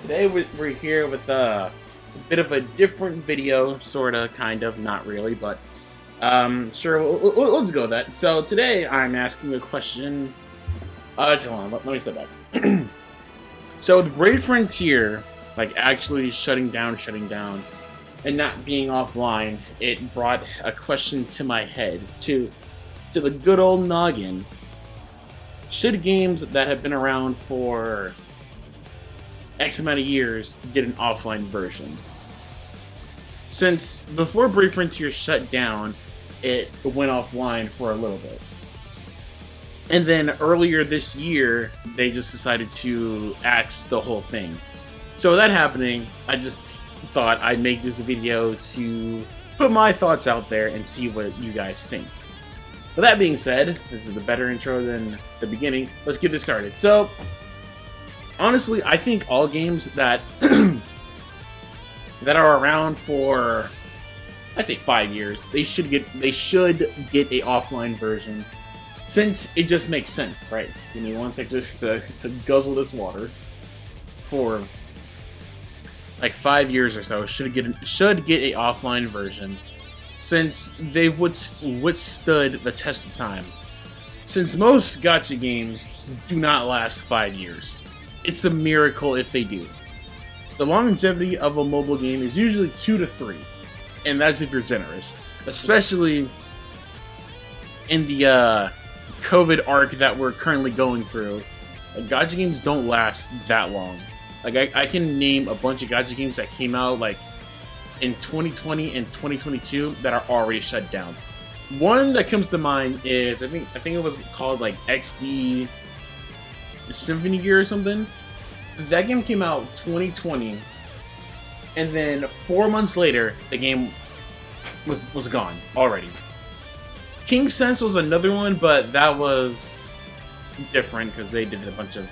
Today we're here with a bit of a different video, sorta, kind of, not really, but sure, let's go with that. So today I'm asking a question. Hold on, let me step back. So the Brave Frontier, like actually shutting down, and not being offline, it brought a question to my head, to the good old noggin. Should games that have been around for X amount of years get an offline version? Since before Brave Frontier shut down, it went offline for a little bit. And then earlier this year, they just decided to axe the whole thing. So with that happening, I just thought I'd make this video to put my thoughts out there and see what you guys think. With that being said, this is the better intro than the beginning. Let's get this started. So, honestly, I think all games that that are around for, I say 5 years, they should get a offline version, since it just makes sense, right? Give me 1 sec just to guzzle this water. For like 5 years or so, should get a offline version, since they've withstood the test of time. Since most gacha games do not last 5 years. It's a miracle if they do. The longevity of a mobile game is usually 2 to 3, and that's if you're generous. Especially in the COVID arc that we're currently going through. Gacha games don't last that long. Like I can name a bunch of gacha games that came out like in 2020 and 2022 that are already shut down. One that comes to mind is I think it was called like XD Symphony Gear or something. That game came out 2020, and then 4 months later, the game was gone already. King Sense was another one, but that was different because they did a bunch of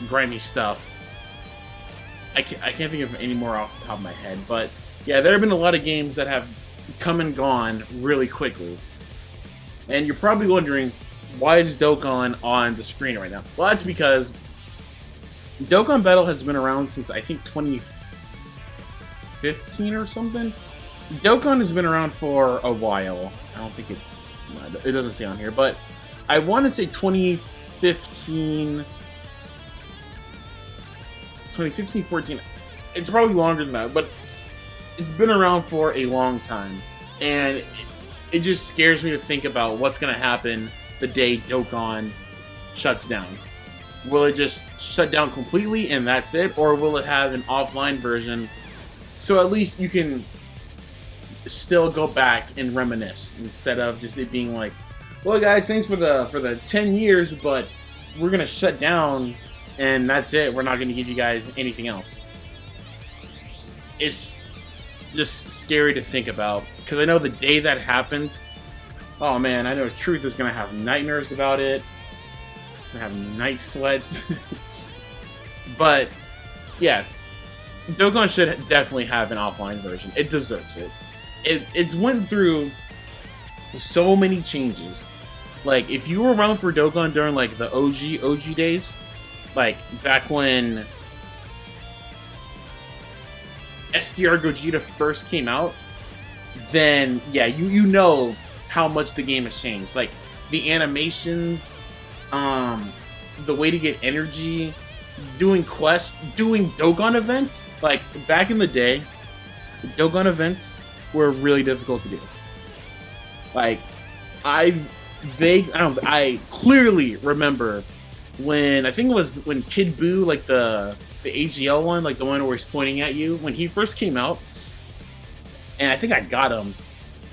grimy stuff. I can't think of any more off the top of my head, but yeah, there have been a lot of games that have come and gone really quickly. And you're probably wondering, why is Dokkan on the screen right now? Well, that's because Dokkan Battle has been around since I think 2015 or something. Dokkan has been around for a while. I don't think it doesn't say on here, but I want to say 2015, 14. It's probably longer than that, but it's been around for a long time, and it just scares me to think about what's going to happen the day Dokkan shuts down. Will it just shut down completely and that's it, or will it have an offline version so at least you can still go back and reminisce, instead of just it being like, well guys, thanks for the 10 years, but we're gonna shut down and that's it, we're not gonna give you guys anything else. It's just scary to think about, because I know the day that happens, oh man, I know Truth is gonna have nightmares about it. It's gonna have night sweats. But yeah, Dokkan should definitely have an offline version. It deserves it. It's went through so many changes. Like, if you were around for Dokkan during like the OG days, like back when STR Gogeta first came out, then yeah, you know how much the game has changed. Like, the animations, the way to get energy, doing quests, doing Dokkan events. Like, back in the day, Dokkan events were really difficult to do. Like, I clearly remember when, I think it was when Kid Buu, like the AGL one, like the one where he's pointing at you, when he first came out, and I think I got him,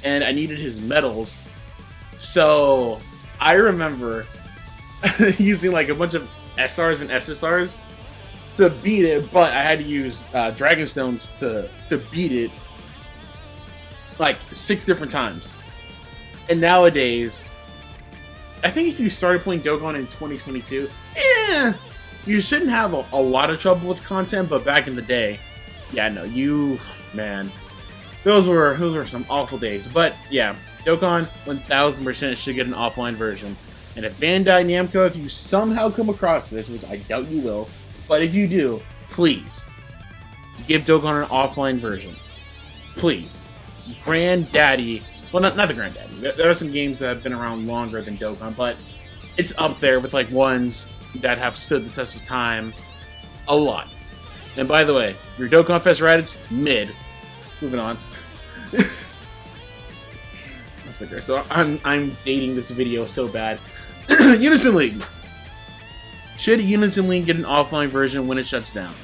and I needed his medals, so I remember using like a bunch of SRs and SSRs to beat it, but I had to use Dragon Stones to beat it like 6 different times. And nowadays, I think if you started playing Dokkan in 2022, you shouldn't have a lot of trouble with content, but back in the day, yeah, no, man, those were some awful days. But yeah, Dokkan 1000% should get an offline version. And if Bandai Namco, if you somehow come across this, which I doubt you will, But if you do, please give Dokkan an offline version. Please. Granddaddy. Well, not the granddaddy. There are some games that have been around longer than Dokkan, but it's up there with like ones that have stood the test of time a lot. And by the way, your Dokkan Fest Raditz, mid. Moving on. So I'm dating this video so bad. Unison League. Should Unison League get an offline version when it shuts down?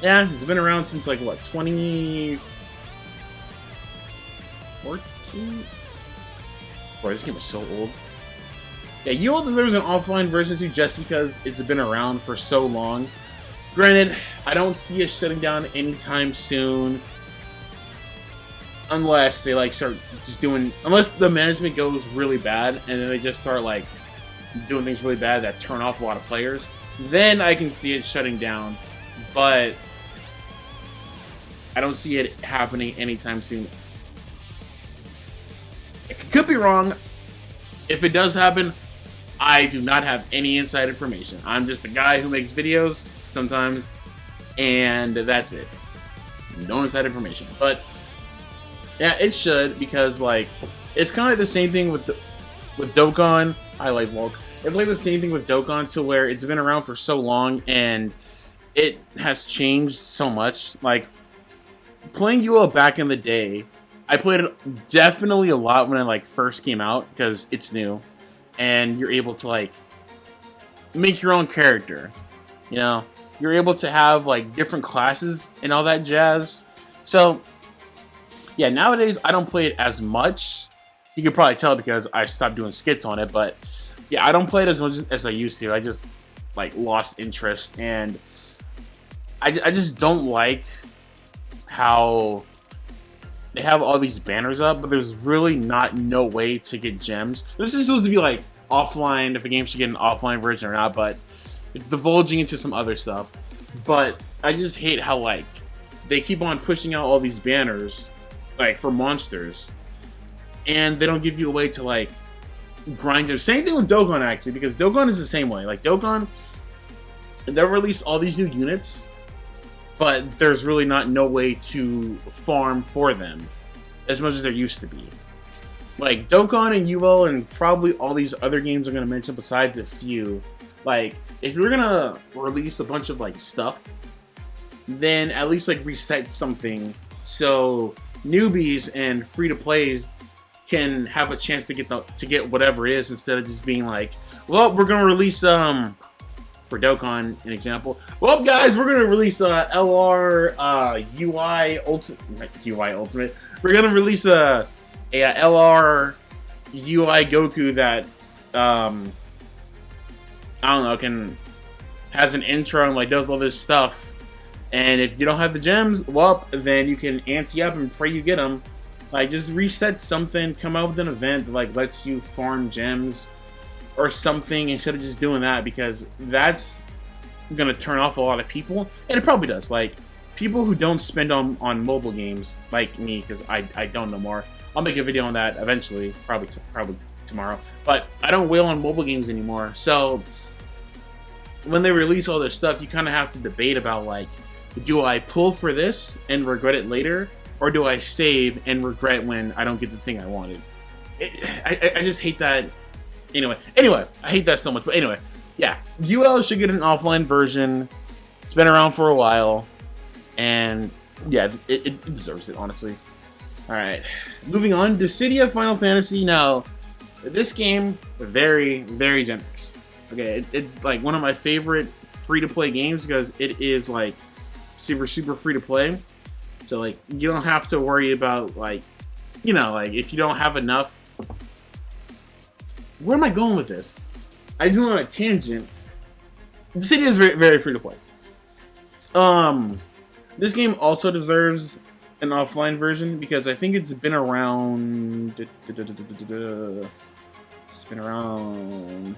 Yeah, it's been around since like what, 2014? Boy, this game is so old. Yeah, UL deserves an offline version too, just because it's been around for so long. Granted, I don't see it shutting down anytime soon. Unless they like start just doing, unless the management goes really bad and then they just start like doing things really bad that turn off a lot of players, then I can see it shutting down. But I don't see it happening anytime soon. It could be wrong. If it does happen, I do not have any inside information. I'm just a guy who makes videos sometimes, and that's it. No inside information. But yeah, it should, because like it's kind of like the same thing with Dokkan. I like Volk. It's like the same thing with Dokkan, to where it's been around for so long and it has changed so much. Like playing UL back in the day, I played it definitely a lot when it like first came out, because it's new and you're able to like make your own character. You know, you're able to have like different classes and all that jazz. So yeah, nowadays I don't play it as much. You can probably tell because I stopped doing skits on it, but yeah, I don't play it as much as I used to. I just like lost interest, and I just don't like how they have all these banners up, but there's really no way to get gems. This is supposed to be like offline, if a game should get an offline version or not, but it's divulging into some other stuff. But I just hate how like they keep on pushing out all these banners like for monsters, and they don't give you a way to like grind them. Same thing with Dokkan, actually, because Dokkan is the same way. Like Dokkan, they'll release all these new units, but there's really no way to farm for them as much as there used to be. Like Dokkan and UL and probably all these other games I'm gonna mention besides a few, like if you're gonna release a bunch of like stuff, then at least like reset something so newbies and free-to-plays can have a chance to get whatever it is, instead of just being like, well, we're gonna release for Dokkan, an example. Well, guys, we're gonna release LR UI Ultimate. We're gonna release a LR UI Goku that I don't know, has an intro and like does all this stuff. And if you don't have the gems, well, then you can ante up and pray you get them. Like, just reset something, come out with an event that like lets you farm gems or something, instead of just doing that, because that's gonna turn off a lot of people, and it probably does. Like people who don't spend on mobile games, like me, because I don't know more. I'll make a video on that eventually, probably tomorrow. But I don't whale on mobile games anymore, so when they release all this stuff, you kind of have to debate about like, do I pull for this and regret it later, or do I save and regret when I don't get the thing I wanted? I just hate that. Anyway, I hate that so much. But anyway, yeah, UL should get an offline version. It's been around for a while, and yeah, it deserves it, honestly. All right, moving on. Dissidia Final Fantasy. Now, this game, very, very generous. Okay, it's like one of my favorite free-to-play games, because it is like super free to play. So like you don't have to worry about like, you know, like if you don't have enough. Where am I going with this? I just went on a tangent. Dissidia is very free to play. This game also deserves an offline version, because I think it's been around. It's been around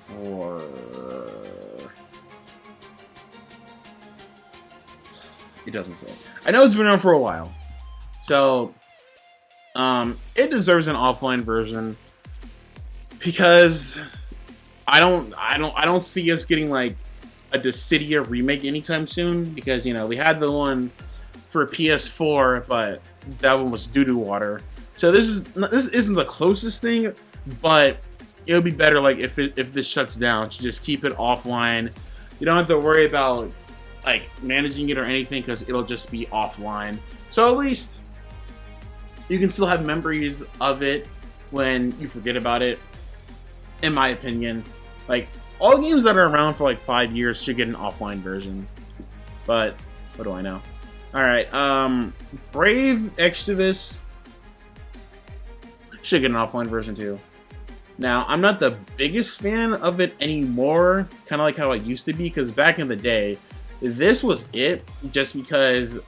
for. It doesn't say. I know it's been around for a while, so it deserves an offline version, because I don't see us getting like a Dissidia remake anytime soon, because, you know, we had the one for PS4, but that one was doo-doo water. So this isn't the closest thing, but it'll be better, like, if this shuts down, to just keep it offline. You don't have to worry about, like, managing it or anything, because it'll just be offline. So at least you can still have memories of it when you forget about it, in my opinion. Like, all games that are around for like 5 years should get an offline version. But what do I know? Alright, Brave Exodus should get an offline version too. Now, I'm not the biggest fan of it anymore, kind of like how it used to be, because back in the day, this was it, just because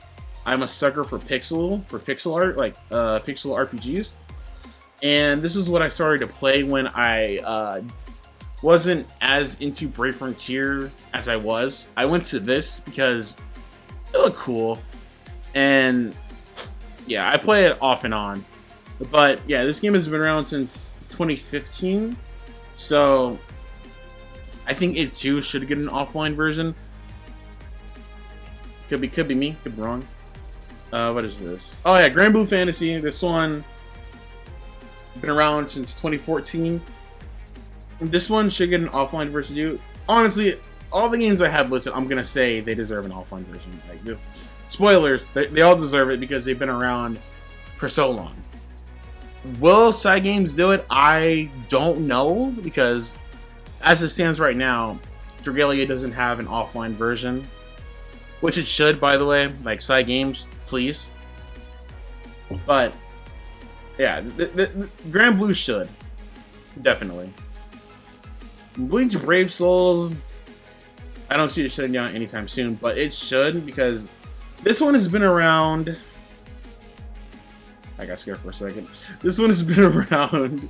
I'm a sucker for pixel art, like pixel RPGs. And this is what I started to play when I wasn't as into Brave Frontier as I was. I went to this because it looked cool. And yeah, I play it off and on. But yeah, this game has been around since 2015. So I think it too should get an offline version. Could be me, could be wrong. What is this? Oh yeah, Grand Blue Fantasy. This one been around since 2014. This one should get an offline version too. Honestly, all the games I have listed, I'm gonna say they deserve an offline version. Like, just spoilers, they all deserve it because they've been around for so long. Will side games do it? I don't know, because as it stands right now, Dragalia doesn't have an offline version, which it should, by the way. Like, side games, please. But yeah, the Grand Blue should definitely. Bleach Brave Souls, I don't see it shutting down anytime soon, but it should, because this one has been around. I got scared for a second. This one has been around.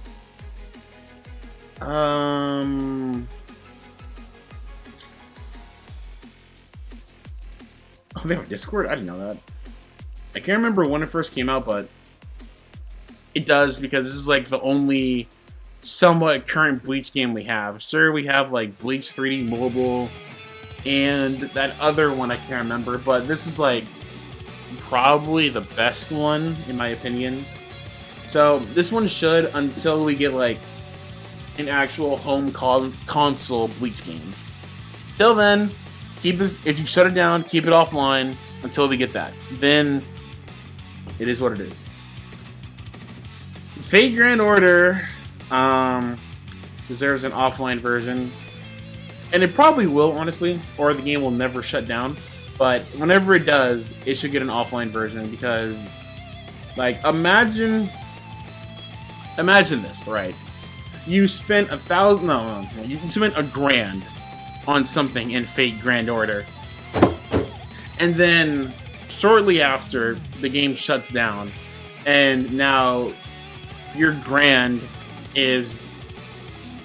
Oh, they have a Discord? I didn't know that. I can't remember when it first came out, but it does, because this is like the only somewhat current Bleach game we have. Sure, we have like Bleach 3D Mobile and that other one I can't remember, but this is like probably the best one in my opinion. So this one should, until we get like an actual home console Bleach game. Till then, keep this. If you shut it down, keep it offline until we get that. Then it is what it is. Fate Grand Order deserves an offline version, and it probably will, honestly, or the game will never shut down. But whenever it does, it should get an offline version, because, like, imagine this, right? You spent you spent $1,000 on something in Fate Grand Order, and then shortly after, the game shuts down, and now your grand is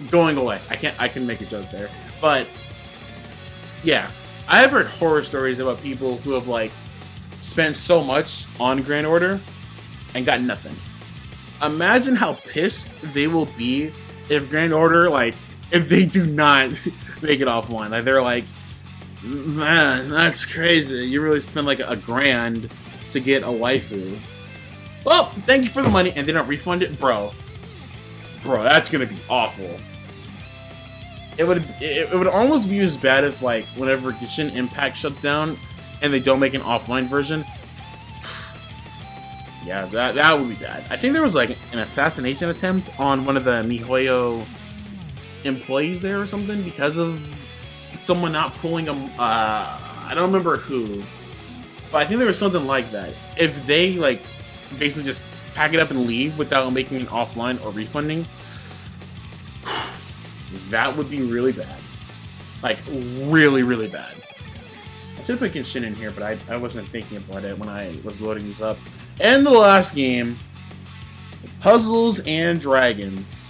going away. I can make a joke there, but yeah, I have heard horror stories about people who have like spent so much on Grand Order and got nothing. Imagine how pissed they will be if Grand Order, like, if they do not make it offline. Like, they're like, man, that's crazy. You really spend like $1,000 to get a waifu. Well, thank you for the money, and they don't refund it, bro. Bro, that's gonna be awful. It would almost be as bad if, like, whenever Genshin Impact shuts down and they don't make an offline version. Yeah, that would be bad. I think there was like an assassination attempt on one of the MiHoYo employees there or something because of someone not pulling them. I don't remember who, but I think there was something like that. If they like basically just pack it up and leave without making it offline or refunding, that would be really bad. Like, really, really bad. I should put Genshin in here, but I wasn't thinking about it when I was loading these up. And the last game, Puzzles and Dragons.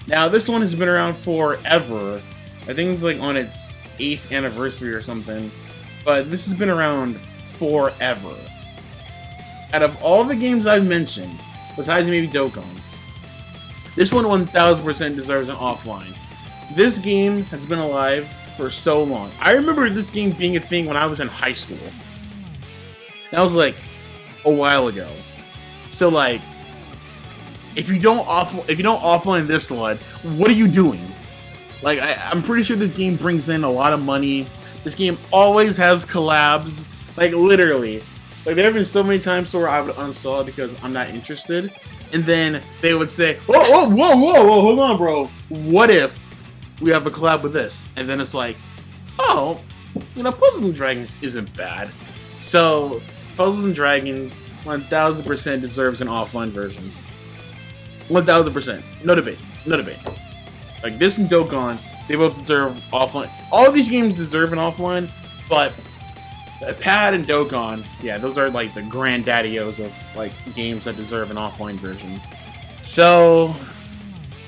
Now, this one has been around forever. I think it's like on its 8th anniversary or something. But this has been around forever. Out of all the games I've mentioned, besides maybe Dokkan, this one 1000% deserves an offline. This game has been alive for so long. I remember this game being a thing when I was in high school. That was like a while ago. So like, if you don't offline this LUT, what are you doing? Like, I'm pretty sure this game brings in a lot of money. This game always has collabs. Like, literally. Like, there have been so many times where I would uninstall it because I'm not interested. And then they would say, whoa, hold on, bro. What if we have a collab with this? And then it's like, oh, you know, Puzzles and Dragons isn't bad. So, Puzzles and Dragons 1000% deserves an offline version. 1000%. No debate. No debate. Like, this and Dokkan, they both deserve offline. All of these games deserve an offline, but Pad and Dokkan, yeah, those are like the granddaddios of like games that deserve an offline version. So,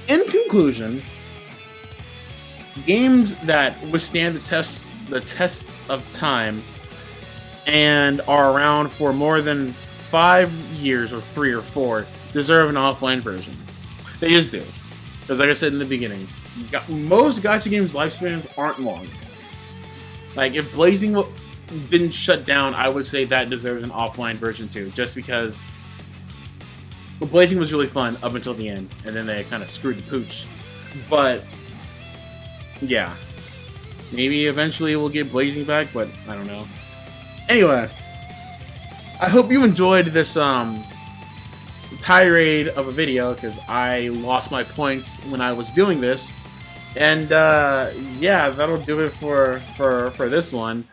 in conclusion, games that withstand the tests of time and are around for more than 5 years or 3 or 4 deserve an offline version. They just do. Because like I said in the beginning, most gacha games' lifespans aren't long. Like, if Blazing didn't shut down, I would say that deserves an offline version too, just because Blazing was really fun up until the end, and then they kind of screwed the pooch. But, yeah. Maybe eventually we'll get Blazing back, but I don't know. Anyway, I hope you enjoyed this, tirade of a video, because I lost my points when I was doing this. And, yeah, that'll do it for this one.